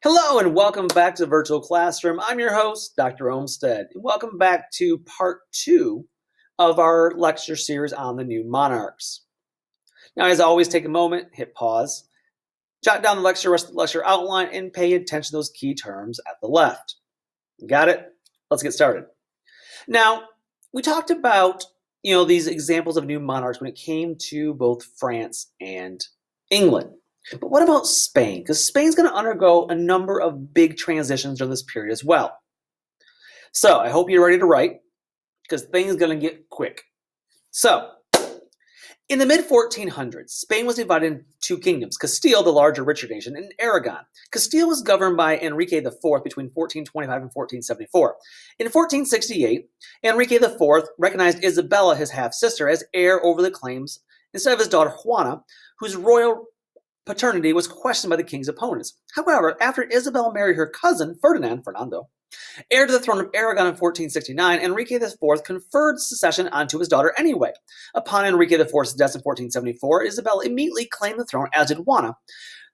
Hello and welcome back to the virtual classroom. I'm your host, Dr. Olmsted. Welcome back to part 2 of our lecture series on the new monarchs. Now, as always, take a moment, hit pause, jot down the rest of the lecture outline, and pay attention to those key terms at the left. Got it? Let's get started. Now, we talked about these examples of new monarchs when it came to both France and England. But what about Spain? Because Spain's going to undergo a number of big transitions during this period as well. So I hope you're ready to write, because things are going to get quick. So, in the mid-1400s, Spain was divided into two kingdoms, Castile, the larger, richer nation, and Aragon. Castile was governed by Enrique IV between 1425 and 1474. In 1468, Enrique IV recognized Isabella, his half-sister, as heir over the claims instead of his daughter Juana, whose royal paternity was questioned by the king's opponents. However, after Isabel married her cousin, Fernando, heir to the throne of Aragon in 1469, Enrique IV conferred succession onto his daughter anyway. Upon Enrique IV's death in 1474, Isabel immediately claimed the throne, as did Juana.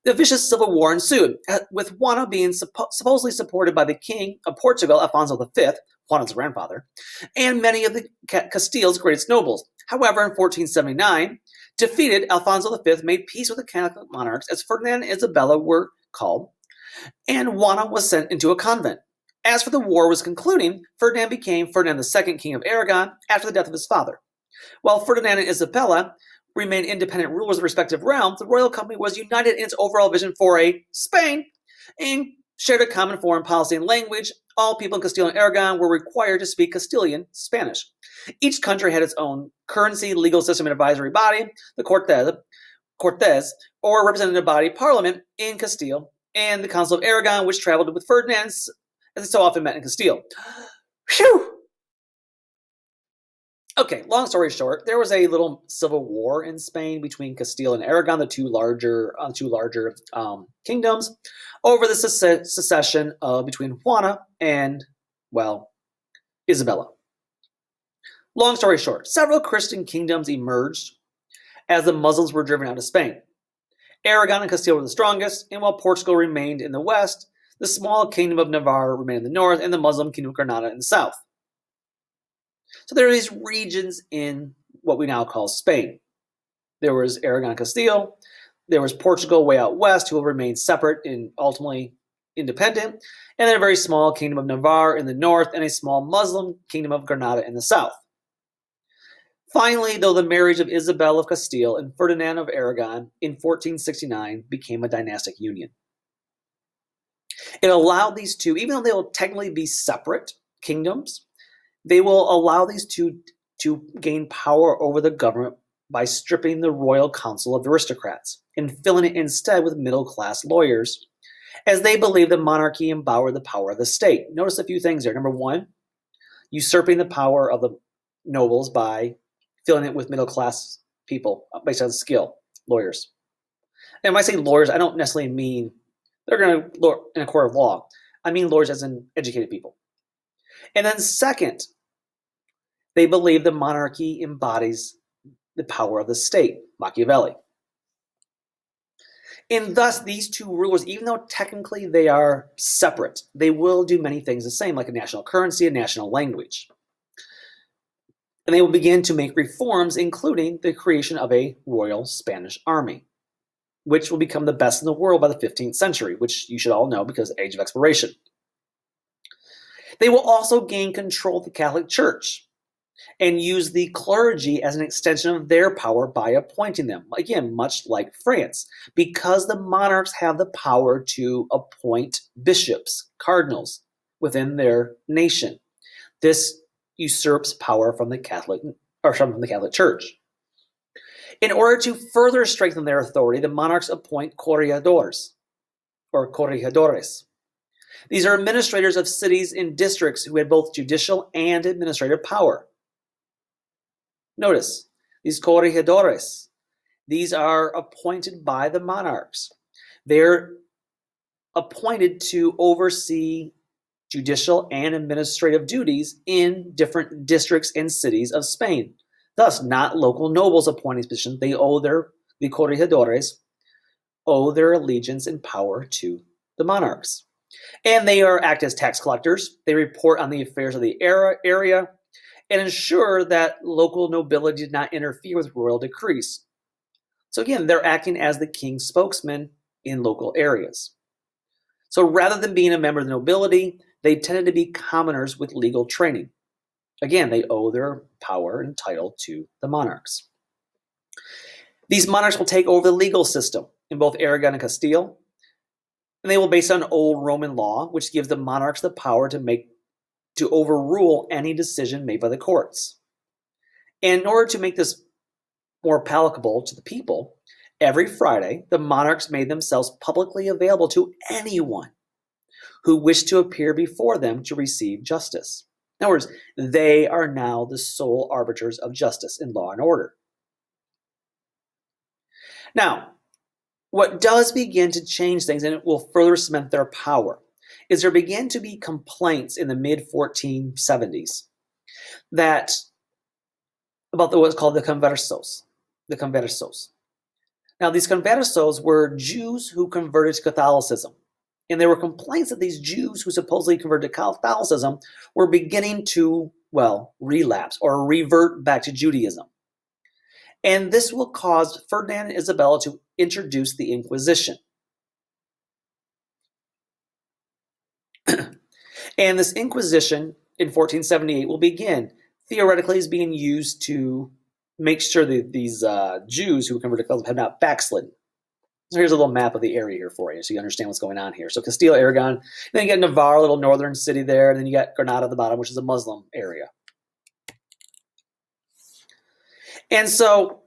The vicious civil war ensued, with Juana being supposedly supported by the king of Portugal, Alfonso V, Juana's grandfather, and many of the Castile's greatest nobles. However, in 1479, defeated, Alfonso V made peace with the Catholic monarchs, as Ferdinand and Isabella were called, and Juana was sent into a convent. As for the war was concluding, Ferdinand became Ferdinand II, King of Aragon, after the death of his father. While Ferdinand and Isabella remained independent rulers of their respective realms, the royal company was united in its overall vision for a Spain and shared a common foreign policy and language. All people in Castile and Aragon were required to speak Castilian Spanish. Each country had its own currency, legal system, and advisory body, the Cortes, or representative body parliament in Castile, and the Council of Aragon, which traveled with Ferdinand, as they so often met in Castile. Phew! Okay, long story short, there was a little civil war in Spain between Castile and Aragon, the two larger kingdoms, over the succession between Juana and, Isabella. Long story short, several Christian kingdoms emerged as the Muslims were driven out of Spain. Aragon and Castile were the strongest, and while Portugal remained in the west, the small kingdom of Navarre remained in the north, and the Muslim kingdom of Granada in the south. So there are these regions in what we now call Spain. There was Aragon and Castile. There was Portugal way out west, who will remain separate and ultimately independent. And then a very small kingdom of Navarre in the north, and a small Muslim kingdom of Granada in the south. Finally, though, the marriage of Isabel of Castile and Ferdinand of Aragon in 1469 became a dynastic union. It allowed these two, even though they will technically be separate kingdoms, they will allow these two to gain power over the government by stripping the royal council of aristocrats and filling it instead with middle-class lawyers, as they believe the monarchy empowered the power of the state. Notice a few things there. Number one, usurping the power of the nobles by filling it with middle-class people based on skill, lawyers. And when I say lawyers, I don't necessarily mean they're going to in a court of law. I mean lawyers as in educated people. And then second, they believe the monarchy embodies the power of the state, Machiavelli. And thus, these two rulers, even though technically they are separate, they will do many things the same, like a national currency, a national language. And they will begin to make reforms, including the creation of a Royal Spanish Army, which will become the best in the world by the 15th century, which you should all know because Age of Exploration. They will also gain control of the Catholic Church and use the clergy as an extension of their power by appointing them. Again, much like France, because the monarchs have the power to appoint bishops, cardinals within their nation. This usurps power from the Catholic Church. In order to further strengthen their authority, the monarchs appoint corregidores, or corregidores. These are administrators of cities and districts who had both judicial and administrative power. Notice, these corregidores, these are appointed by the monarchs. They're appointed to oversee judicial and administrative duties in different districts and cities of Spain. Thus, not local nobles appointing positions. The corregidores owe their allegiance and power to the monarchs. And they act as tax collectors. They report on the affairs of the area and ensure that local nobility did not interfere with royal decrees. So again, they're acting as the king's spokesman in local areas. So rather than being a member of the nobility, they tended to be commoners with legal training. Again, they owe their power and title to the monarchs. These monarchs will take over the legal system in both Aragon and Castile, and they will base on old Roman law, which gives the monarchs the power to overrule any decision made by the courts. And in order to make this more palatable to the people, every Friday, the monarchs made themselves publicly available to anyone who wished to appear before them to receive justice. In other words, they are now the sole arbiters of justice in law and order. Now, what does begin to change things, and it will further cement their power, is there began to be complaints in the mid-1470s about what's called the conversos. The conversos. Now, these conversos were Jews who converted to Catholicism. And there were complaints that these Jews who supposedly converted to Catholicism were beginning to, relapse or revert back to Judaism. And this will cause Ferdinand and Isabella to introduce the Inquisition. And this Inquisition in 1478 will begin, theoretically, as being used to make sure that these Jews who converted to Catholicism have not backslidden. So here's a little map of the area here for you so you understand what's going on here. So Castile, Aragon, then you get Navarre, a little northern city there, and then you got Granada at the bottom, which is a Muslim area. And so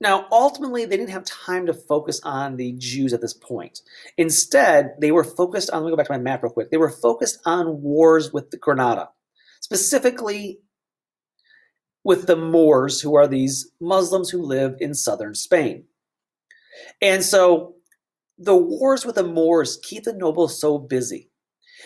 now ultimately they didn't have time to focus on the Jews at this point. Instead, they were focused on, let me go back to my map real quick, they were focused on wars with Granada, specifically with the Moors, who are these Muslims who live in southern Spain. And so the wars with the Moors keep the nobles so busy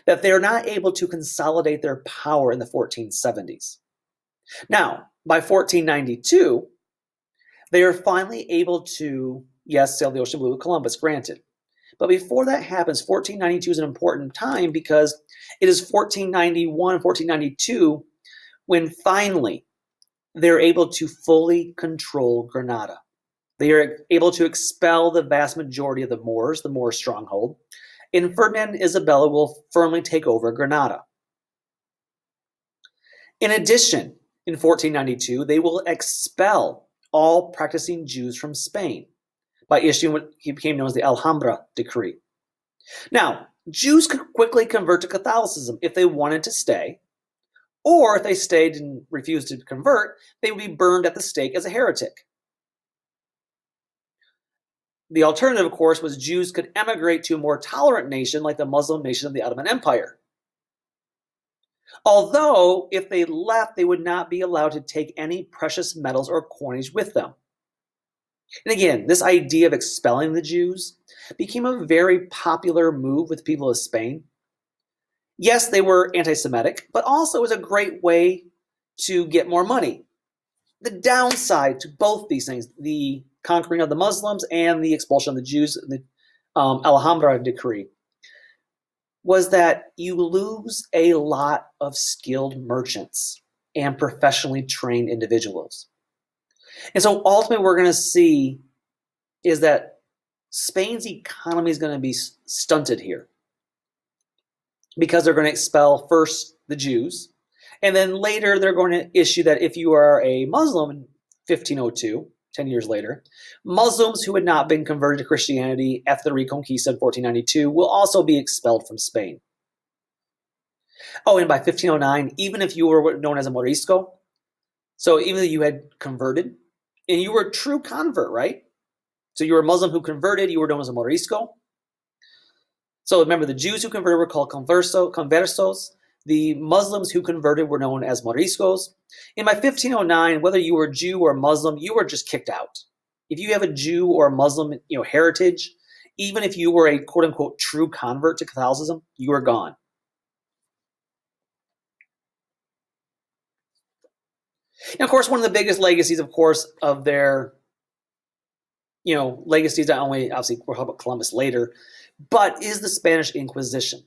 that they're not able to consolidate their power in the 1470s. Now, by 1492, they are finally able to, yes, sail the ocean blue with Columbus, granted. But before that happens, 1492 is an important time because it is 1491, 1492 when finally they're able to fully control Granada. They are able to expel the vast majority of the Moors stronghold, and Ferdinand and Isabella will firmly take over Granada. In addition, in 1492, they will expel all practicing Jews from Spain by issuing what became known as the Alhambra Decree. Now, Jews could quickly convert to Catholicism if they wanted to stay, or if they stayed and refused to convert, they would be burned at the stake as a heretic. The alternative, of course, was Jews could emigrate to a more tolerant nation like the Muslim nation of the Ottoman Empire. Although, if they left, they would not be allowed to take any precious metals or coinage with them. And again, this idea of expelling the Jews became a very popular move with the people of Spain. Yes, they were anti-Semitic, but also it was a great way to get more money. The downside to both these things, the conquering of the Muslims and the expulsion of the Jews, the Alhambra Decree, was that you lose a lot of skilled merchants and professionally trained individuals. And so ultimately what we're going to see is that Spain's economy is going to be stunted here because they're going to expel first the Jews, and then later they're going to issue that if you are a Muslim in 1502, 10 years later, Muslims who had not been converted to Christianity after the Reconquista in 1492 will also be expelled from Spain. Oh, and by 1509, even if you were known as a Morisco, so even though you had converted, and you were a true convert, right? So you were a Muslim who converted, you were known as a Morisco. So remember, the Jews who converted were called conversos. The Muslims who converted were known as Moriscos. And by 1509, whether you were a Jew or a Muslim, you were just kicked out. If you have a Jew or a Muslim, heritage, even if you were a quote-unquote true convert to Catholicism, you were gone. And of course, one of the biggest legacies, of course, of their legacies not only, obviously, we'll talk about Columbus later, but is the Spanish Inquisition.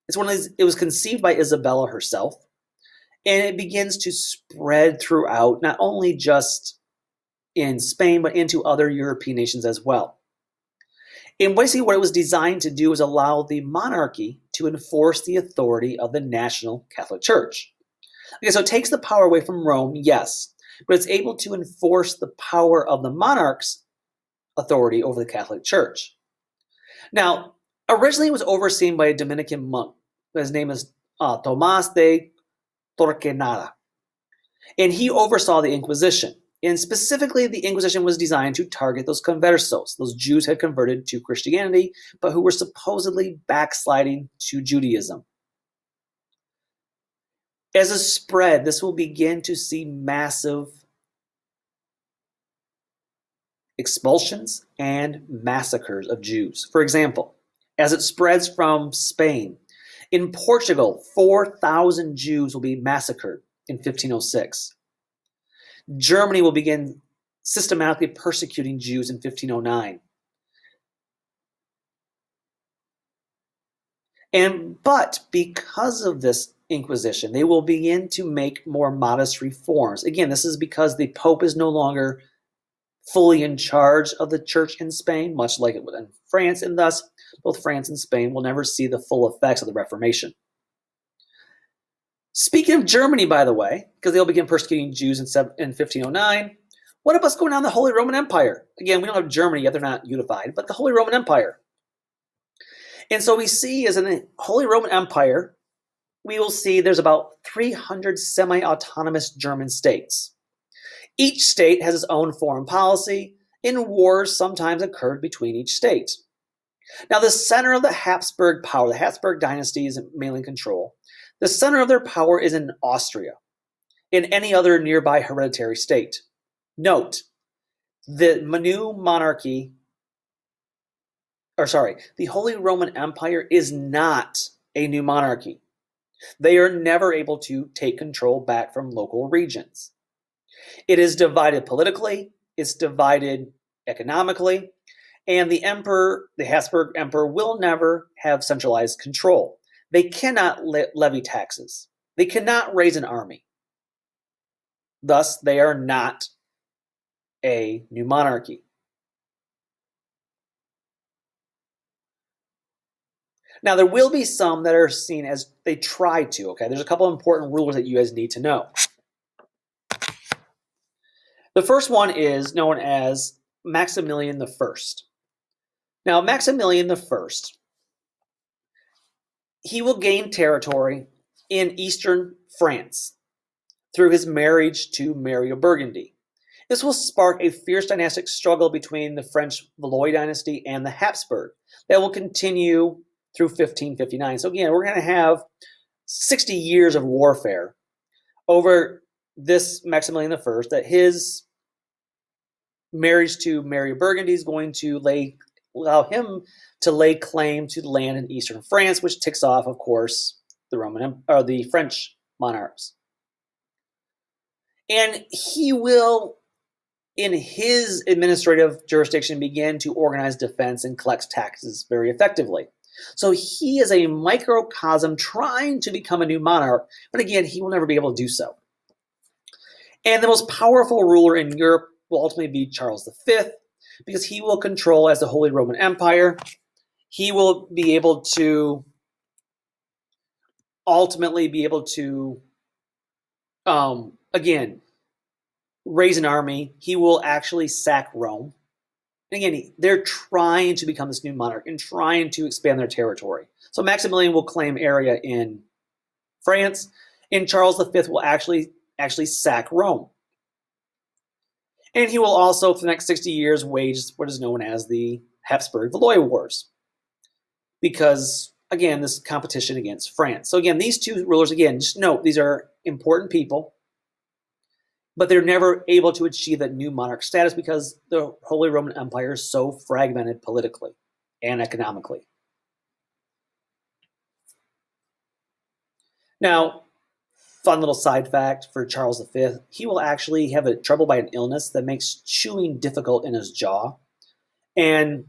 It's one of these, it was conceived by Isabella herself, and it begins to spread throughout, not only just in Spain, but into other European nations as well. And basically, what it was designed to do is allow the monarchy to enforce the authority of the national Catholic Church. Okay, so it takes the power away from Rome, yes, but it's able to enforce the power of the monarch's authority over the Catholic Church. Now, originally it was overseen by a Dominican monk. His name is Tomás de Torquemada, and he oversaw the Inquisition. And specifically, the Inquisition was designed to target those conversos, those Jews who had converted to Christianity, but who were supposedly backsliding to Judaism. As a spread, this will begin to see massive expulsions and massacres of Jews. For example, as it spreads from Spain, in Portugal, 4,000 Jews will be massacred in 1506. Germany will begin systematically persecuting Jews in 1509. But because of this Inquisition, they will begin to make more modest reforms. Again, this is because the Pope is no longer fully in charge of the church in Spain, much like it was in France, and thus both France and Spain will never see the full effects of the Reformation. Speaking of Germany, by the way, because they'll begin persecuting Jews in 1509, what about what's going on in the Holy Roman Empire? Again, we don't have Germany yet, they're not unified, but the Holy Roman Empire. And so we see as in the Holy Roman Empire, we will see there's about 300 semi-autonomous German states. Each state has its own foreign policy, and wars sometimes occurred between each state. Now, the center of the Habsburg power, the Habsburg dynasty is mainly in control. The center of their power is in Austria, in any other nearby hereditary state. Note, the new monarchy, the Holy Roman Empire is not a new monarchy. They are never able to take control back from local regions. It is divided politically, it's divided economically, and the emperor, the Habsburg emperor, will never have centralized control. They cannot levy taxes. They cannot raise an army. Thus, they are not a new monarchy. Now, there will be some that are seen as they try to, okay? There's a couple of important rules that you guys need to know. The first one is known as Maximilian I. Now, Maximilian I, he will gain territory in eastern France through his marriage to Mary of Burgundy. This will spark a fierce dynastic struggle between the French Valois dynasty and the Habsburg that will continue through 1559. So again, we're going to have 60 years of warfare over this Maximilian I, that his marriage to Mary of Burgundy is going to allow him to lay claim to land in eastern France, which ticks off, of course, the French monarchs. And he will, in his administrative jurisdiction, begin to organize defense and collect taxes very effectively. So he is a microcosm trying to become a new monarch, but again, he will never be able to do so. And the most powerful ruler in Europe will ultimately be Charles V, because he will control as the Holy Roman Empire. He will be able to ultimately again, raise an army. He will actually sack Rome. And again, they're trying to become this new monarch and trying to expand their territory. So Maximilian will claim area in France, and Charles V will actually sack Rome. And he will also, for the next 60 years, wage what is known as the Habsburg-Valois Wars. Because, again, this competition against France. So again, these two rulers, again, just note, these are important people, but they're never able to achieve that new monarch status because the Holy Roman Empire is so fragmented politically and economically. Now, fun little side fact for Charles V, he will actually have trouble by an illness that makes chewing difficult in his jaw. And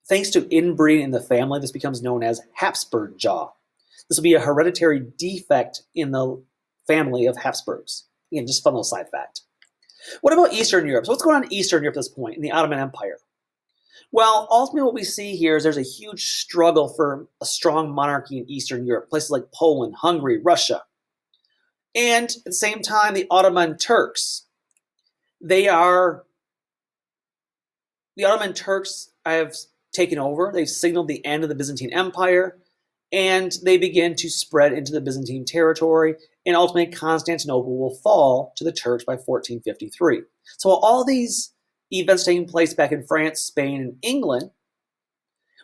thanks to inbreeding in the family, this becomes known as Habsburg jaw. This will be a hereditary defect in the family of Habsburgs. Again, just a fun little side fact. What about Eastern Europe? So what's going on in Eastern Europe at this point in the Ottoman Empire? Well, ultimately what we see here is there's a huge struggle for a strong monarchy in Eastern Europe, places like Poland, Hungary, Russia. And at the same time, the Ottoman Turks, the Ottoman Turks have taken over. They've signaled the end of the Byzantine Empire, and they begin to spread into the Byzantine territory, and ultimately Constantinople will fall to the Turks by 1453. So while all these events taking place back in France, Spain, and England,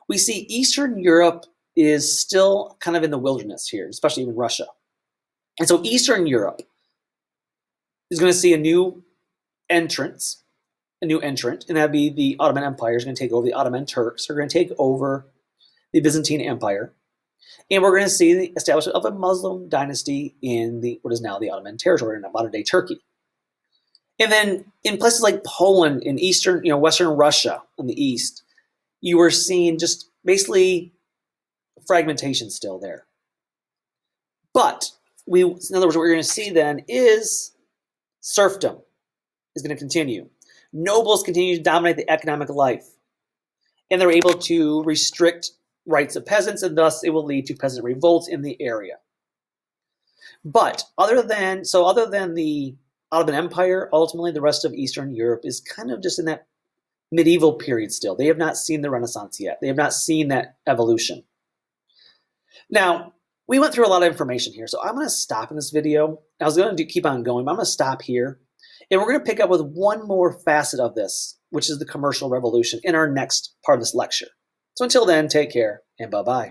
we see Eastern Europe is still kind of in the wilderness here, especially in Russia. And so Eastern Europe is going to see a new entrant, and that'd be the Ottoman Empire is going to take over. The Ottoman Turks are going to take over the Byzantine Empire. And we're going to see the establishment of a Muslim dynasty in what is now the Ottoman territory, in modern-day Turkey. And then in places like Poland, in Western Russia in the east, you were seeing just basically fragmentation still there. But in other words, what we're going to see then is serfdom is going to continue. Nobles continue to dominate the economic life, and they're able to restrict rights of peasants, and thus it will lead to peasant revolts in the area. But other than the Ottoman Empire, ultimately the rest of Eastern Europe is kind of just in that medieval period still. They have not seen the Renaissance yet. They have not seen that evolution. Now, we went through a lot of information here, so I'm going to stop in this video. I was going to keep on going, but I'm going to stop here. And we're going to pick up with one more facet of this, which is the commercial revolution, in our next part of this lecture. So until then, take care and bye-bye.